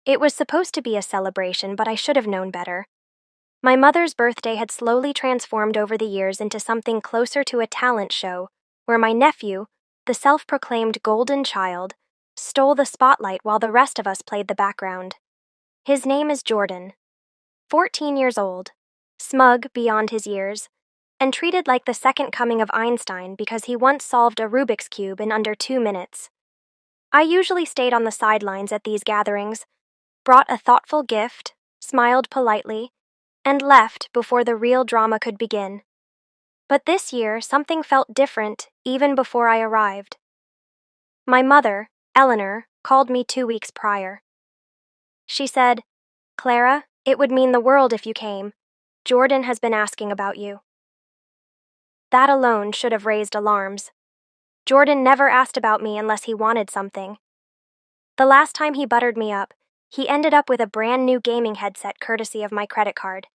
It was supposed to be a celebration, but I should have known better. My mother's birthday had slowly transformed over the years into something closer to a talent show, where my nephew, the self-proclaimed golden child, stole the spotlight while the rest of us played the background. His name is Jordan, 14 years old, smug beyond his years, and treated like the second coming of Einstein because he once solved a Rubik's Cube in under 2 minutes. I usually stayed on the sidelines at these gatherings, brought a thoughtful gift, smiled politely, and left before the real drama could begin. But this year, something felt different even before I arrived. My mother, Eleanor, called me 2 weeks prior. She said, "Clara, it would mean the world if you came. Jordan has been asking about you." That alone should have raised alarms. Jordan never asked about me unless he wanted something. The last time he buttered me up, he ended up with a brand new gaming headset courtesy of my credit card.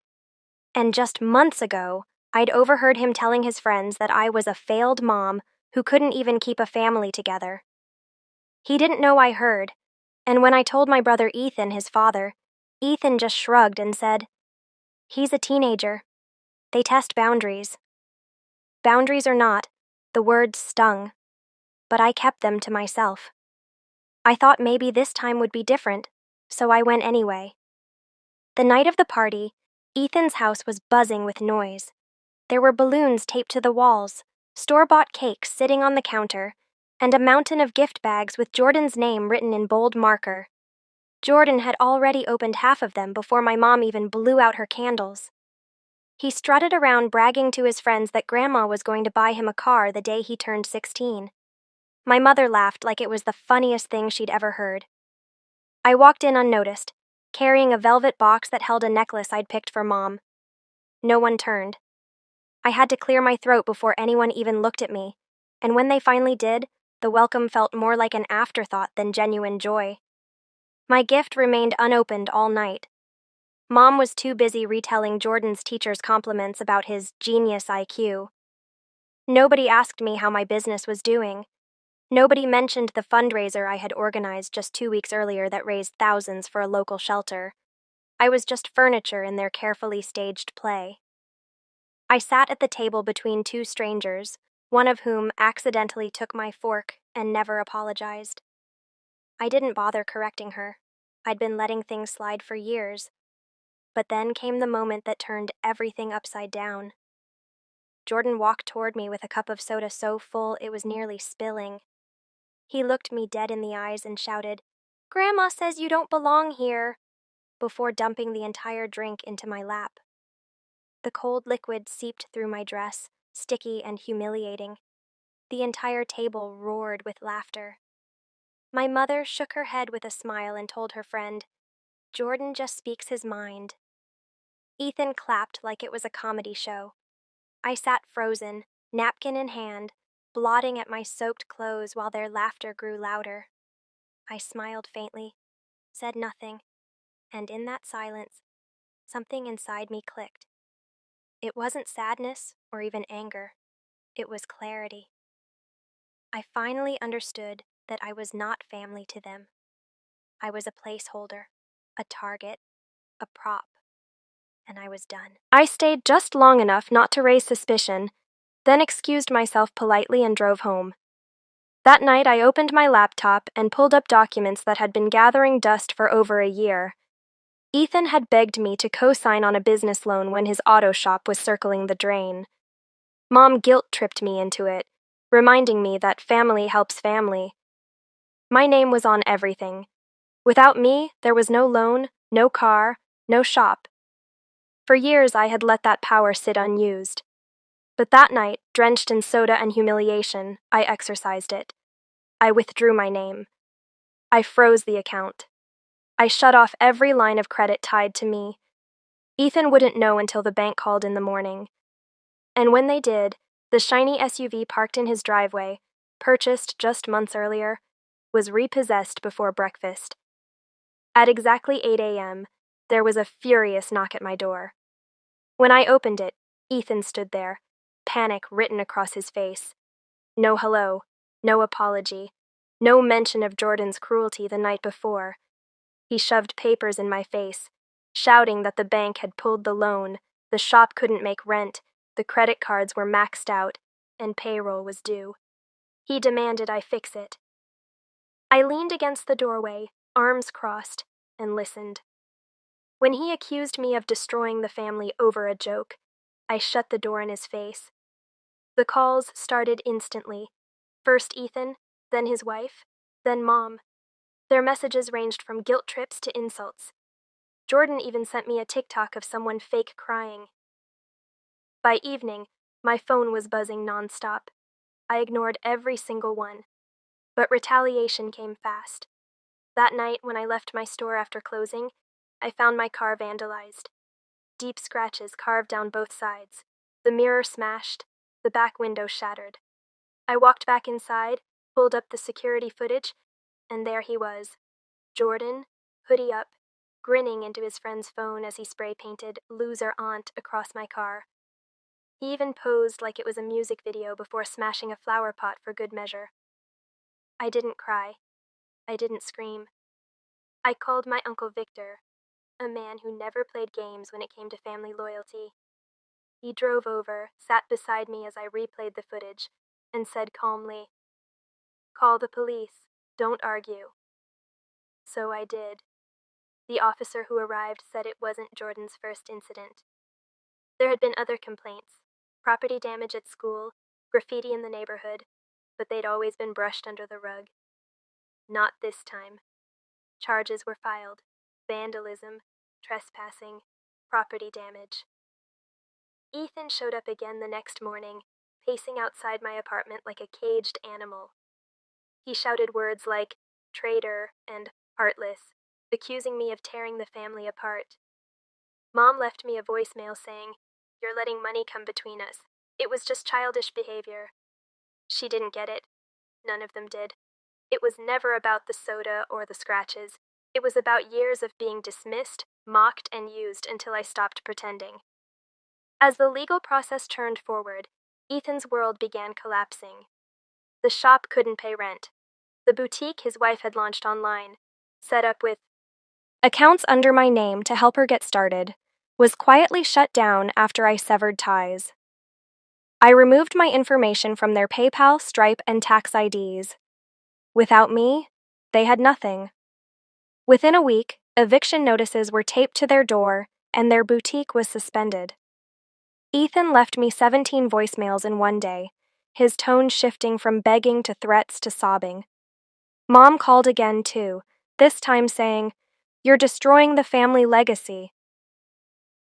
And just months ago, I'd overheard him telling his friends that I was a failed mom who couldn't even keep a family together. He didn't know I heard, and when I told my brother Ethan, his father, Ethan just shrugged and said, "He's a teenager. They test boundaries." Boundaries or not, the words stung, but I kept them to myself. I thought maybe this time would be different, so I went anyway. The night of the party, Ethan's house was buzzing with noise. There were balloons taped to the walls, store-bought cakes sitting on the counter, and a mountain of gift bags with Jordan's name written in bold marker. Jordan had already opened half of them before my mom even blew out her candles. He strutted around bragging to his friends that Grandma was going to buy him a car the day he turned 16. My mother laughed like it was the funniest thing she'd ever heard. I walked in unnoticed, carrying a velvet box that held a necklace I'd picked for Mom. No one turned. I had to clear my throat before anyone even looked at me, and when they finally did, the welcome felt more like an afterthought than genuine joy. My gift remained unopened all night. Mom was too busy retelling Jordan's teacher's compliments about his genius IQ. Nobody asked me how my business was doing. Nobody mentioned the fundraiser I had organized just 2 weeks earlier that raised thousands for a local shelter. I was just furniture in their carefully staged play. I sat at the table between two strangers, one of whom accidentally took my fork and never apologized. I didn't bother correcting her. I'd been letting things slide for years. But then came the moment that turned everything upside down. Jordan walked toward me with a cup of soda so full it was nearly spilling. He looked me dead in the eyes and shouted, "Grandma says you don't belong here," before dumping the entire drink into my lap. The cold liquid seeped through my dress, sticky and humiliating. The entire table roared with laughter. My mother shook her head with a smile and told her friend, "Jordan just speaks his mind." Ethan clapped like it was a comedy show. I sat frozen, napkin in hand, blotting at my soaked clothes while their laughter grew louder. I smiled faintly, said nothing, and in that silence, something inside me clicked. It wasn't sadness or even anger. It was clarity. I finally understood that I was not family to them. I was a placeholder, a target, a prop, and I was done. I stayed just long enough not to raise suspicion, then excused myself politely and drove home. That night, I opened my laptop and pulled up documents that had been gathering dust for over a year. Ethan had begged me to co-sign on a business loan when his auto shop was circling the drain. Mom guilt-tripped me into it, reminding me that family helps family. My name was on everything. Without me, there was no loan, no car, no shop. For years, I had let that power sit unused. But that night, drenched in soda and humiliation, I exercised it. I withdrew my name. I froze the account. I shut off every line of credit tied to me. Ethan wouldn't know until the bank called in the morning. And when they did, the shiny SUV parked in his driveway, purchased just months earlier, was repossessed before breakfast. At exactly 8 a.m., there was a furious knock at my door. When I opened it, Ethan stood there, panic written across his face. No hello, no apology, no mention of Jordan's cruelty the night before. He shoved papers in my face, shouting that the bank had pulled the loan, the shop couldn't make rent, the credit cards were maxed out, and payroll was due. He demanded I fix it. I leaned against the doorway, arms crossed, and listened. When he accused me of destroying the family over a joke, I shut the door in his face. The calls started instantly. First Ethan, then his wife, then Mom. Their messages ranged from guilt trips to insults. Jordan even sent me a TikTok of someone fake crying. By evening, my phone was buzzing nonstop. I ignored every single one. But retaliation came fast. That night, when I left my store after closing, I found my car vandalized. Deep scratches carved down both sides. The mirror smashed, the back window shattered. I walked back inside, pulled up the security footage, and there he was. Jordan, hoodie up, grinning into his friend's phone as he spray painted "Loser Aunt" across my car. He even posed like it was a music video before smashing a flower pot for good measure. I didn't cry. I didn't scream. I called my Uncle Victor, a man who never played games when it came to family loyalty. He drove over, sat beside me as I replayed the footage, and said calmly, "Call the police. Don't argue." So I did. The officer who arrived said it wasn't Jordan's first incident. There had been other complaints, property damage at school, graffiti in the neighborhood, but they'd always been brushed under the rug. Not this time. Charges were filed: vandalism, trespassing, property damage. Ethan showed up again the next morning, pacing outside my apartment like a caged animal. He shouted words like traitor and heartless, accusing me of tearing the family apart. Mom left me a voicemail saying, "You're letting money come between us. It was just childish behavior." She didn't get it. None of them did. It was never about the soda or the scratches. It was about years of being dismissed, mocked, and used until I stopped pretending. As the legal process turned forward, Ethan's world began collapsing. The shop couldn't pay rent. The boutique his wife had launched online, set up with accounts under my name to help her get started, was quietly shut down after I severed ties. I removed my information from their PayPal, Stripe, and tax IDs. Without me, they had nothing. Within a week, eviction notices were taped to their door, and their boutique was suspended. Ethan left me 17 voicemails in one day, his tone shifting from begging to threats to sobbing. Mom called again, too, this time saying, "You're destroying the family legacy."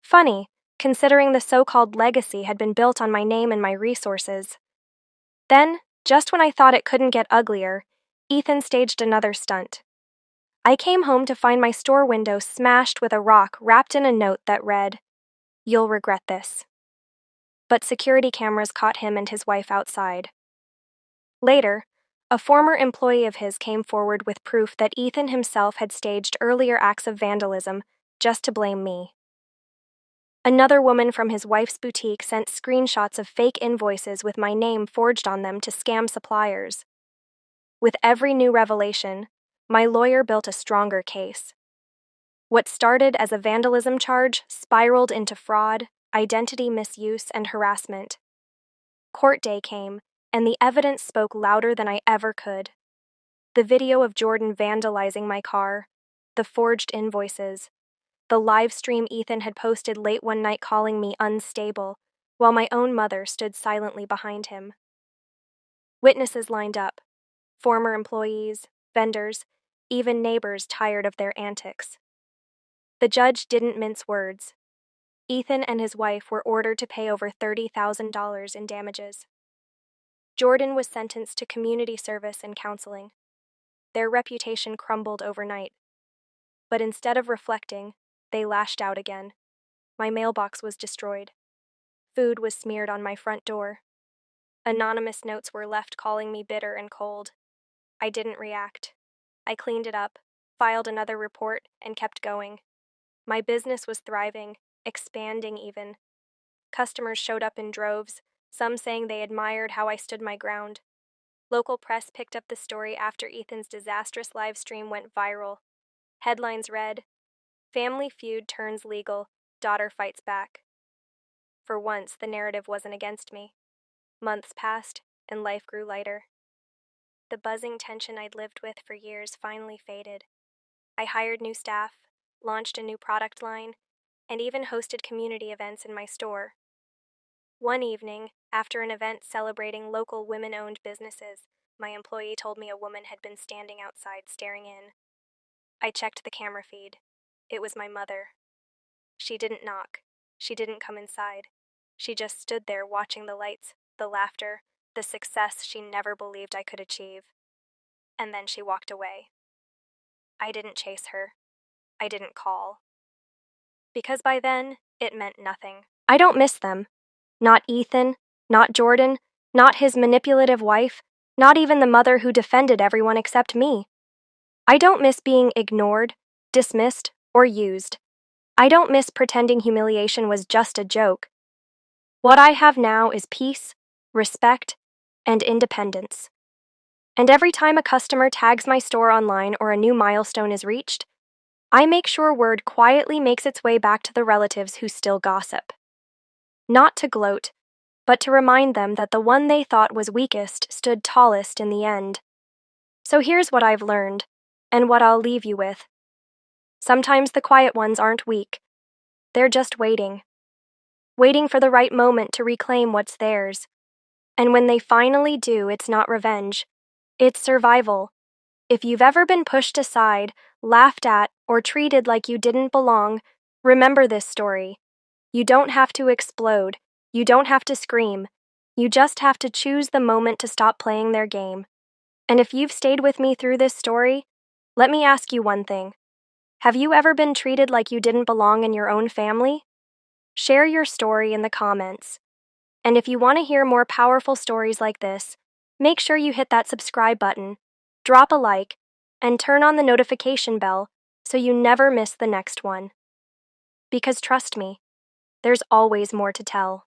Funny, considering the so-called legacy had been built on my name and my resources. Then, just when I thought it couldn't get uglier, Ethan staged another stunt. I came home to find my store window smashed with a rock wrapped in a note that read, "You'll regret this." But security cameras caught him and his wife outside. Later, a former employee of his came forward with proof that Ethan himself had staged earlier acts of vandalism just to blame me. Another woman from his wife's boutique sent screenshots of fake invoices with my name forged on them to scam suppliers. With every new revelation, my lawyer built a stronger case. What started as a vandalism charge spiraled into fraud, identity misuse, and harassment. Court day came, and the evidence spoke louder than I ever could. The video of Jordan vandalizing my car, the forged invoices, the live stream Ethan had posted late one night calling me unstable, while my own mother stood silently behind him. Witnesses lined up, former employees, vendors, even neighbors tired of their antics. The judge didn't mince words. Ethan and his wife were ordered to pay over $30,000 in damages. Jordan was sentenced to community service and counseling. Their reputation crumbled overnight. But instead of reflecting, they lashed out again. My mailbox was destroyed. Food was smeared on my front door. Anonymous notes were left calling me bitter and cold. I didn't react. I cleaned it up, filed another report, and kept going. My business was thriving, expanding even. Customers showed up in droves, some saying they admired how I stood my ground. Local press picked up the story after Ethan's disastrous live stream went viral. Headlines read, "Family feud turns legal, daughter fights back." For once, the narrative wasn't against me. Months passed, and life grew lighter. The buzzing tension I'd lived with for years finally faded. I hired new staff, launched a new product line, and even hosted community events in my store. One evening, after an event celebrating local women-owned businesses, my employee told me a woman had been standing outside staring in. I checked the camera feed. It was my mother. She didn't knock. She didn't come inside. She just stood there watching the lights, the laughter, the success she never believed I could achieve. And then she walked away. I didn't chase her. I didn't call. Because by then, it meant nothing. I don't miss them. Not Ethan, not Jordan, not his manipulative wife, not even the mother who defended everyone except me. I don't miss being ignored, dismissed, or used. I don't miss pretending humiliation was just a joke. What I have now is peace, respect, and independence. And every time a customer tags my store online or a new milestone is reached, I make sure word quietly makes its way back to the relatives who still gossip. Not to gloat, but to remind them that the one they thought was weakest stood tallest in the end. So here's what I've learned, and what I'll leave you with. Sometimes the quiet ones aren't weak. They're just waiting. Waiting for the right moment to reclaim what's theirs. And when they finally do, it's not revenge. It's survival. If you've ever been pushed aside, laughed at, or treated like you didn't belong, remember this story. You don't have to explode. You don't have to scream. You just have to choose the moment to stop playing their game. And if you've stayed with me through this story, let me ask you one thing. Have you ever been treated like you didn't belong in your own family? Share your story in the comments. And if you want to hear more powerful stories like this, make sure you hit that subscribe button, drop a like, and turn on the notification bell so you never miss the next one. Because trust me, there's always more to tell.